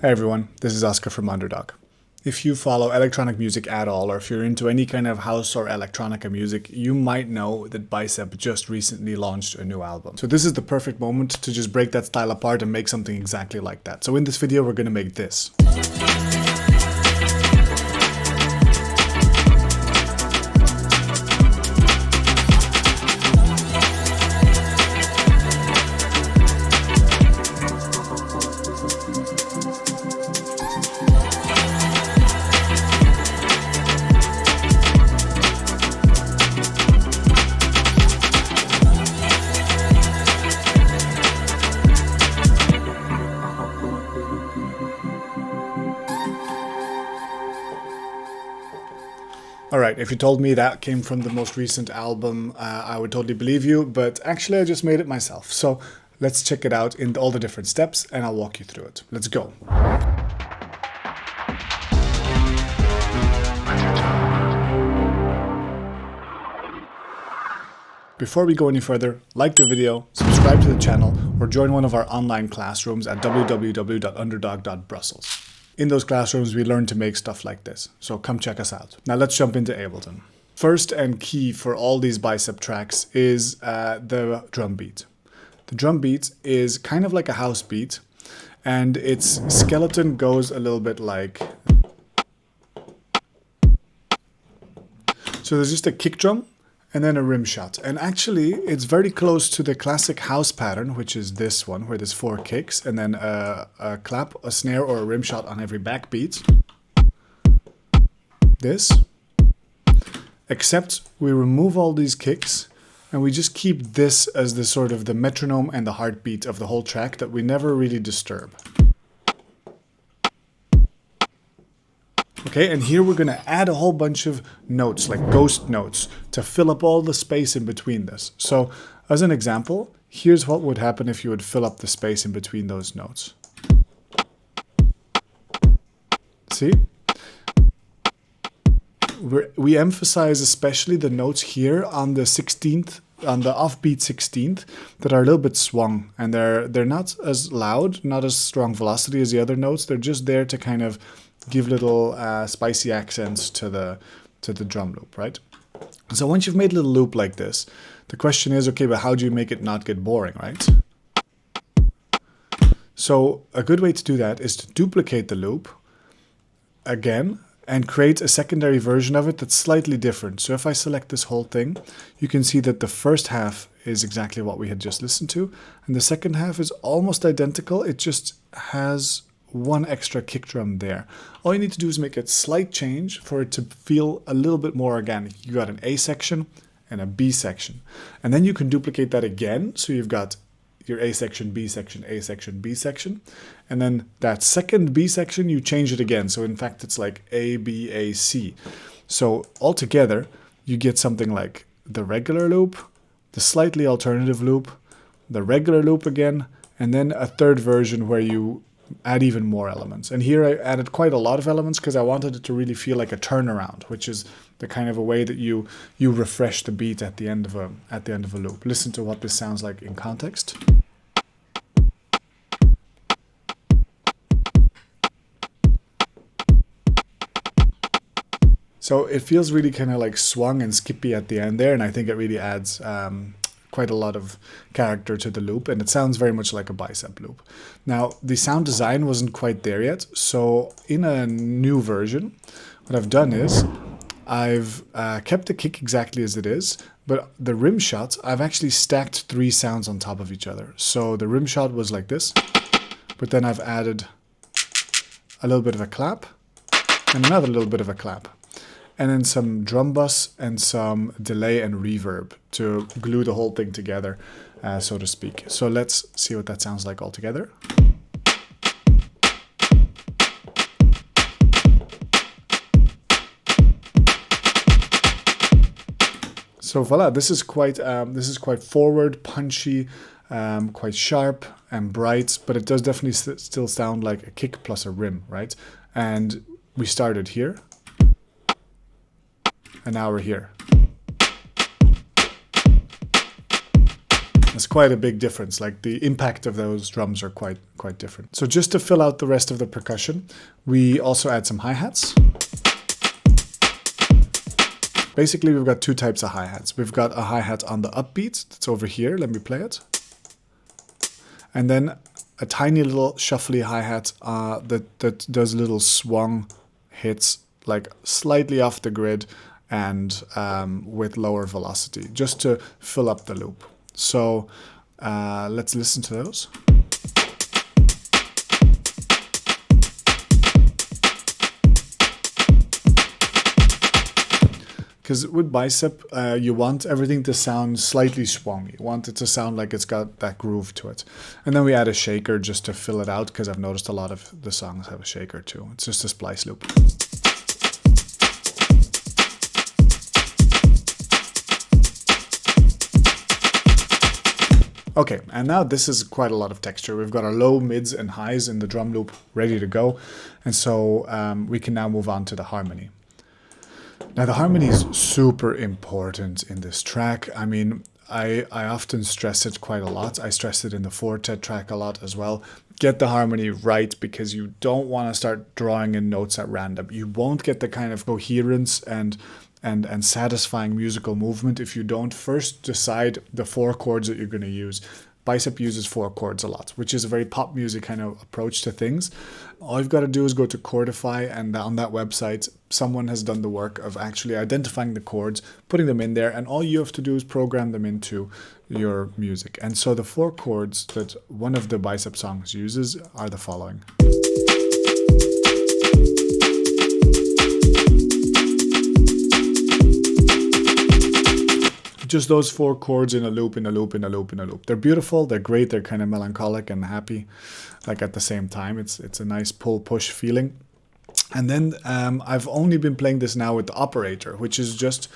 Hey everyone, this is Oscar from Underdog. If you follow electronic music at all, or if you're into any kind of house or electronica music, you might know that Bicep just recently launched a new album. So this is the perfect moment to just break that style apart and make something exactly like that. So in this video, we're going to make this. Alright, if you told me that came from the most recent album, I would totally believe you, but actually I just made it myself. So let's check it out in all the different steps and I'll walk you through it. Let's go. Before we go any further, like the video, subscribe to the channel, or join one of our online classrooms at www.underdog.brussels. In those classrooms, we learn to make stuff like this, so come check us out. Now let's jump into Ableton. First and key for all these Bicep tracks is the drum beat. The drum beat is kind of like a house beat, and its skeleton goes a little bit like... So there's just a kick drum, and then a rim shot. And actually, it's very close to the classic house pattern, which is this one, where there's 4 kicks, and then a clap, a snare, or a rim shot on every backbeat. This. Except we remove all these kicks, and we just keep this as the sort of the metronome and the heartbeat of the whole track that we never really disturb. Okay, and here we're going to add a whole bunch of notes, like ghost notes, to fill up all the space in between this. So, as an example, here's what would happen if you would fill up the space in between those notes. See? We emphasize especially the notes here on the 16th, on the offbeat 16th, that are a little bit swung, and they're not as loud, not as strong velocity as the other notes. They're just there to kind of give little spicy accents to the drum loop, right? So once you've made a little loop like this, the question is, okay, but how do you make it not get boring, right? So a good way to do that is to duplicate the loop again and create a secondary version of it that's slightly different. So if I select this whole thing, you can see that the first half is exactly what we had just listened to, and the second half is almost identical. It just has one extra kick drum there. All you need to do is make a slight change for it to feel a little bit more organic. You got an A section and a B section. And then you can duplicate that again. So you've got your A section, B section, A section, B section. And then that second B section, you change it again. So in fact, it's like A, B, A, C. So altogether, you get something like the regular loop, the slightly alternative loop, the regular loop again, and then a third version where you add even more elements. And here I added quite a lot of elements because I wanted it to really feel like a turnaround, which is the kind of a way that you refresh the beat at the end of a loop. Listen to what this sounds like in context. So it feels really kind of like swung and skippy at the end there, and I think it really adds quite a lot of character to the loop, and it sounds very much like a Bicep loop. Now, the sound design wasn't quite there yet, so in a new version, what I've done is I've kept the kick exactly as it is, but the rim shot, I've actually stacked 3 sounds on top of each other. So the rim shot was like this, but then I've added a little bit of a clap and another little bit of a clap, and then some drum bus and some delay and reverb to glue the whole thing together, so to speak. So let's see what that sounds like all together. So voila, this is quite forward, punchy, quite sharp and bright, but it does definitely still sound like a kick plus a rim, right? And we started here. And now we're here. It's quite a big difference. Like the impact of those drums are quite different. So just to fill out the rest of the percussion, we also add some hi-hats. Basically, we've got two types of hi-hats. We've got a hi-hat on the upbeat that's over here. Let me play it. And then a tiny little shuffly hi-hat that does little swung hits, like slightly off the grid and with lower velocity, just to fill up the loop. So let's listen to those. Because with Bicep, you want everything to sound slightly swung. You want it to sound like it's got that groove to it. And then we add a shaker just to fill it out, because I've noticed a lot of the songs have a shaker too. It's just a splice loop. Okay, and now this is quite a lot of texture. We've got our low, mids, and highs in the drum loop ready to go. And so we can now move on to the harmony. Now, the harmony is super important in this track. I mean, I often stress it quite a lot. I stress it in the Fortet track a lot as well. Get the harmony right, because you don't want to start drawing in notes at random. You won't get the kind of coherence and satisfying musical movement if you don't first decide the 4 chords that you're going to use. Bicep uses 4 chords a lot, which is a very pop music kind of approach to things. All you've got to do is go to Chordify, and on that website, someone has done the work of actually identifying the chords, putting them in there, and all you have to do is program them into your music. And so the 4 chords that one of the Bicep songs uses are the following. Just those 4 chords in a loop, in a loop, in a loop, in a loop. They're beautiful, they're great, they're kind of melancholic and happy, like at the same time. It's a nice pull-push feeling. And then I've only been playing this now with the operator, which is just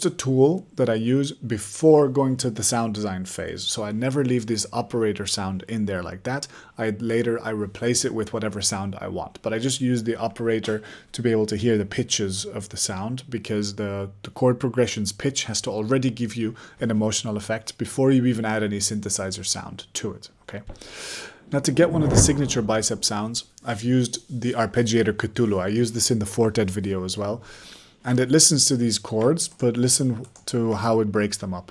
a tool that I use before going to the sound design phase. So I never leave this operator sound in there like that. Later I replace it with whatever sound I want. But I just use the operator to be able to hear the pitches of the sound, because the chord progression's pitch has to already give you an emotional effect before you even add any synthesizer sound to it. Okay. Now, to get one of the signature Bicep sounds, I've used the arpeggiator Cthulhu. I used this in the Fortet video as well. And it listens to these chords, but listen to how it breaks them up.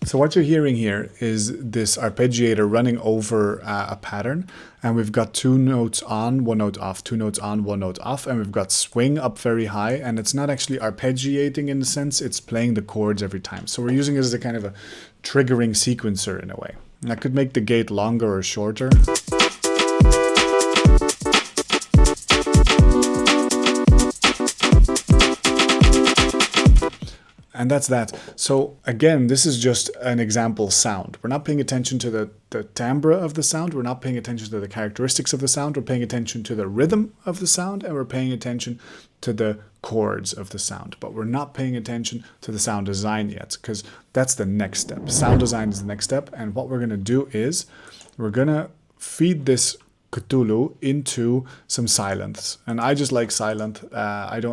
So what you're hearing here is this arpeggiator running over a pattern, and we've got 2 notes on, 1 note off, 2 notes on, 1 note off, and we've got swing up very high, and it's not actually arpeggiating in the sense, it's playing the chords every time. So we're using it as a kind of a triggering sequencer in a way. And I could make the gate longer or shorter. And that's that. So again, this is just an example sound. We're not paying attention to the timbre of the sound. We're not paying attention to the characteristics of the sound. We're paying attention to the rhythm of the sound, and we're paying attention to the chords of the sound. But we're not paying attention to the sound design yet, because that's the next step. Sound design is the next step. And what we're going to do is we're going to feed this Cthulhu into some Sylenths, and I just like Sylenth.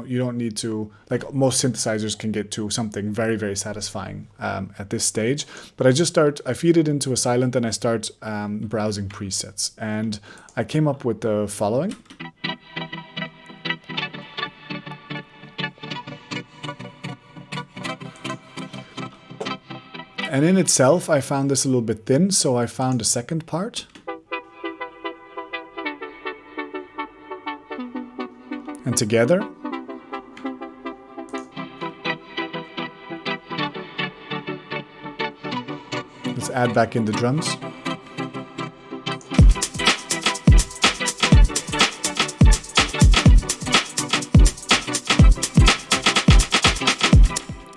You don't need to, like most synthesizers can get to something very, very satisfying at this stage. But I feed it into a Sylenth, and I start browsing presets, and I came up with the following. And in itself, I found this a little bit thin, so I found a second part. And together, let's add back in the drums.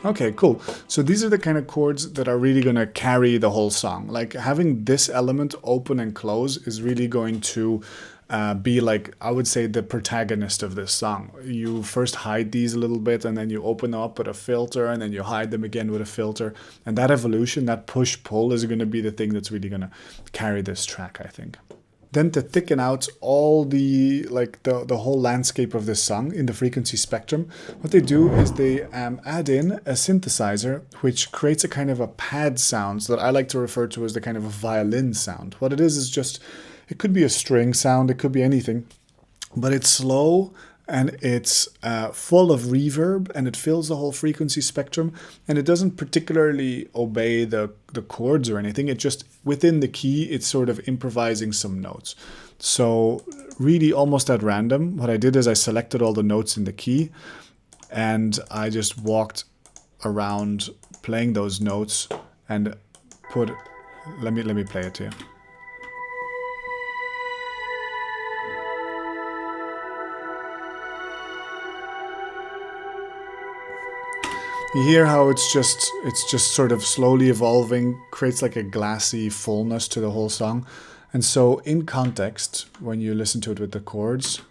Okay, cool. So these are the kind of chords that are really going to carry the whole song. Like having this element open and close is really going to be like, I would say, the protagonist of this song. You first hide these a little bit, and then you open them up with a filter, and then you hide them again with a filter. And that evolution, that push-pull, is going to be the thing that's really going to carry this track, I think. Then to thicken out all the the whole landscape of this song in the frequency spectrum, what they do is they add in a synthesizer which creates a kind of a pad sound that I like to refer to as the kind of a violin sound. What it is just, it could be a string sound, it could be anything, but it's slow and it's full of reverb, and it fills the whole frequency spectrum, and it doesn't particularly obey the chords or anything. It just, within the key, it's sort of improvising some notes. So really almost at random, what I did is I selected all the notes in the key, and I just walked around playing those notes and put, let me play it to you. You hear how it's just sort of slowly evolving, creates like a glassy fullness to the whole song. And so in context, when you listen to it with the chords,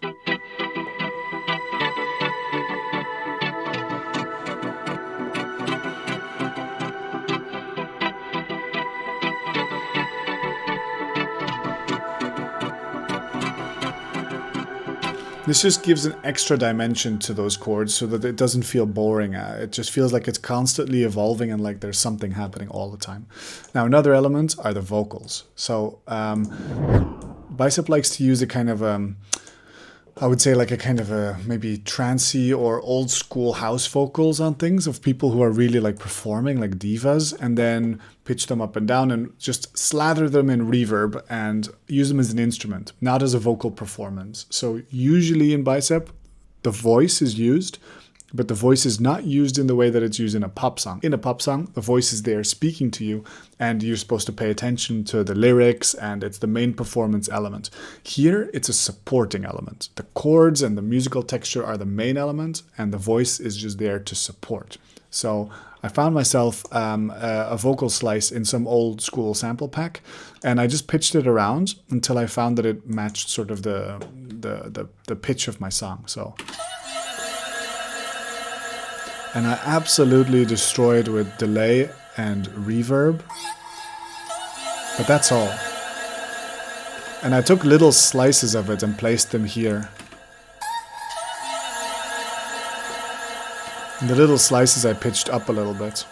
this just gives an extra dimension to those chords so that it doesn't feel boring. It just feels like it's constantly evolving and like there's something happening all the time. Now, another element are the vocals. So Bicep likes to use a kind of, I would say like a kind of a maybe trancey or old school house vocals on things of people who are really like performing like divas, and then pitch them up and down and just slather them in reverb and use them as an instrument, not as a vocal performance. So usually in Bicep, the voice is used, but the voice is not used in the way that it's used in a pop song. In a pop song, the voice is there speaking to you, and you're supposed to pay attention to the lyrics, and it's the main performance element. Here, it's a supporting element. The chords and the musical texture are the main element, and the voice is just there to support. So I found myself a vocal slice in some old school sample pack, and I just pitched it around until I found that it matched sort of the pitch of my song. So. And I absolutely destroyed with delay and reverb, but that's all. And I took little slices of it and placed them here. And the little slices I pitched up a little bit,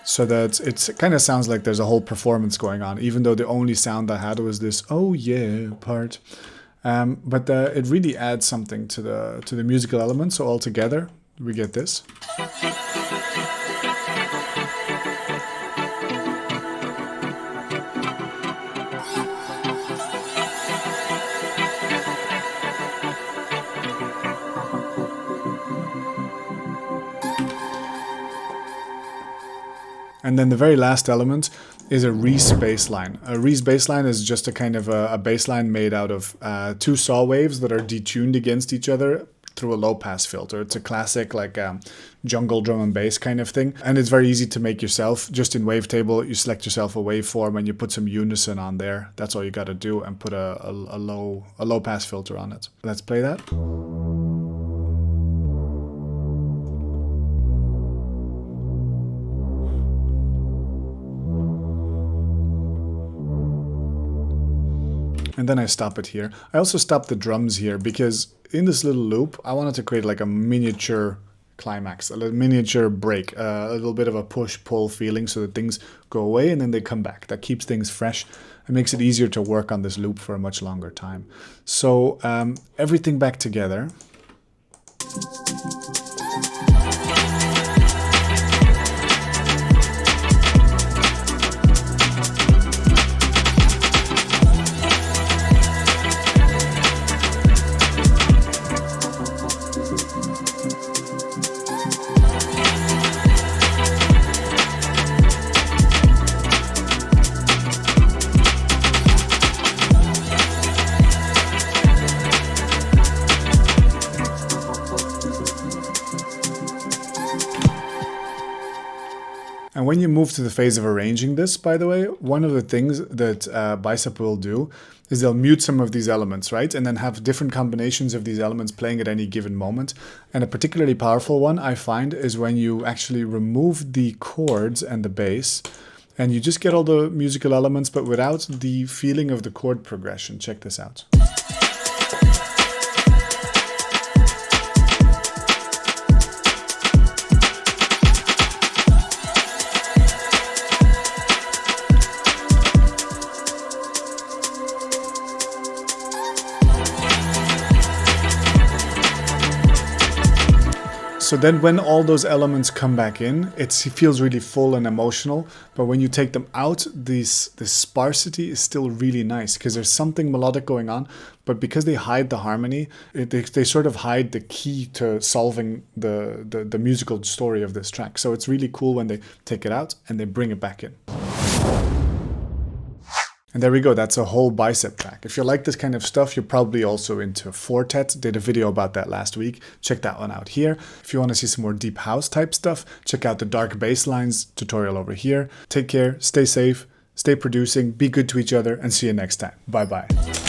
so that it kind of sounds like there's a whole performance going on, even though the only sound I had was this "oh yeah" part. But it really adds something to the musical element. So altogether, we get this. And then the very last element is a Reese bassline. A Reese bassline is just a kind of a bassline made out of two saw waves that are detuned against each other through a low-pass filter. It's a classic like jungle drum and bass kind of thing, and it's very easy to make yourself. Just in Wavetable, you select yourself a waveform and you put some unison on there. That's all you got to do, and put a low-pass filter on it. Let's play that. And then I stop it here. I also stop the drums here because in this little loop, I wanted to create like a miniature climax, a little miniature break, a little bit of a push-pull feeling so that things go away and then they come back. That keeps things fresh and makes it easier to work on this loop for a much longer time. So everything back together. And when you move to the phase of arranging this, by the way, one of the things that Bicep will do is they'll mute some of these elements, right? And then have different combinations of these elements playing at any given moment. And a particularly powerful one I find is when you actually remove the chords and the bass, And you just get all the musical elements, but without the feeling of the chord progression. Check this out. So then when all those elements come back in, it feels really full and emotional. But when you take them out, this sparsity is still really nice because there's something melodic going on. But because they hide the harmony, they sort of hide the key to solving the musical story of this track. So it's really cool when they take it out and they bring it back in. And there we go, that's a whole Bicep track. If you like this kind of stuff, you're probably also into Fortet. Did a video about that last week. Check that one out here. If you want to see some more deep house type stuff, check out the dark bass lines tutorial over here. Take care, stay safe, stay producing, be good to each other, and see you next time. Bye bye.